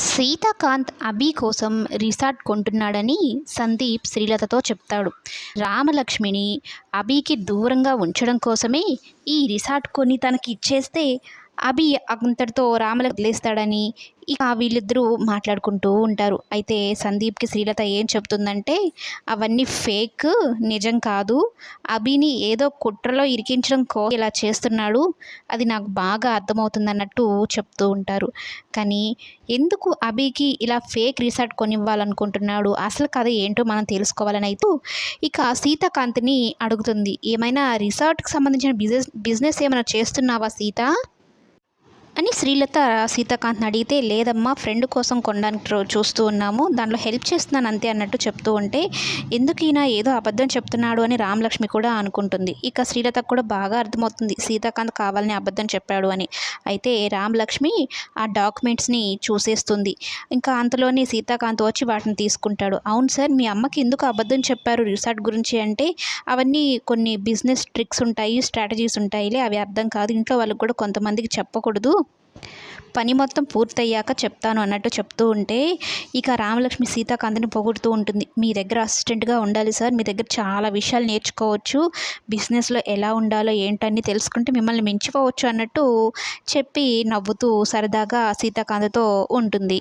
సీతాకాంత్ అభి కోసం రిసార్ట్ కొంటున్నాడని సందీప్ శ్రీలతతో చెప్తాడు. రామలక్ష్మిని అభికి దూరంగా ఉంచడం కోసమే ఈ రిసార్ట్ కొని తనకి ఇచ్చేస్తే అభి అంతటితో రామలక్ష్మి వదిలేస్తాడని ఇక వీళ్ళిద్దరూ మాట్లాడుకుంటూ ఉంటారు. అయితే సందీప్కి శ్రీలత ఏం చెప్తుందంటే అవన్నీ ఫేక్, నిజం కాదు. అభిని ఏదో కుట్రలో ఇరికించడం కోసం ఇలా చేస్తున్నాడు, అది నాకు బాగా అర్థమవుతుందన్నట్టు చెప్తూ ఉంటారు. కానీ ఎందుకు అభికి ఇలా ఫేక్ రిసార్ట్ కొనివ్వాలనుకుంటున్నాడు, అసలు కథ ఏంటో మనం తెలుసుకోవాలని అయితే ఇక సీతాకాంత్ని అడుగుతుంది. ఏమైనా రిసార్ట్కి సంబంధించిన బిజినెస్ ఏమైనా చేస్తున్నావా సీత అని శ్రీలత సీతాకాంత్ని అడిగితే, లేదమ్మా ఫ్రెండ్ కోసం కొనడానికి చూస్తూ ఉన్నాము, దాంట్లో హెల్ప్ చేస్తున్నాను అంతే అన్నట్టు చెప్తూ ఉంటే, ఎందుకు ఈయన ఏదో అబద్ధం చెప్తున్నాడు అని రామలక్ష్మి కూడా అనుకుంటుంది. ఇక శ్రీలతకు కూడా బాగా అర్థమవుతుంది సీతాకాంత్ కావాలని అబద్ధం చెప్పాడు అని. అయితే రామలక్ష్మి ఆ డాక్యుమెంట్స్ని చూసేస్తుంది. ఇంకా అంతలోనే సీతాకాంత్ వచ్చి వాటిని తీసుకుంటాడు. అవును సార్, మీ అమ్మకి ఎందుకు అబద్ధం చెప్పారు రిసార్ట్ గురించి అంటే, అవన్నీ కొన్ని బిజినెస్ ట్రిక్స్ ఉంటాయి, స్ట్రాటజీస్ ఉంటాయిలే, అవి అర్థం కాదు, ఇంట్లో వాళ్ళకి కూడా కొంతమందికి చెప్పకూడదు, పని మొత్తం పూర్తయ్యాక చెప్తాను అన్నట్టు చెప్తూ ఉంటే ఇక రామలక్ష్మి సీతాకాంత్ని పొగుడుతూ ఉంటుంది. మీ దగ్గర అసిస్టెంట్గా ఉండాలి సార్, మీ దగ్గర చాలా విషయాలు నేర్చుకోవచ్చు, బిజినెస్లో ఎలా ఉండాలో ఏంటని తెలుసుకుంటే మిమ్మల్ని మించిపోవచ్చు అన్నట్టు చెప్పి నవ్వుతూ సరదాగా సీతాకాంత్తో ఉంటుంది.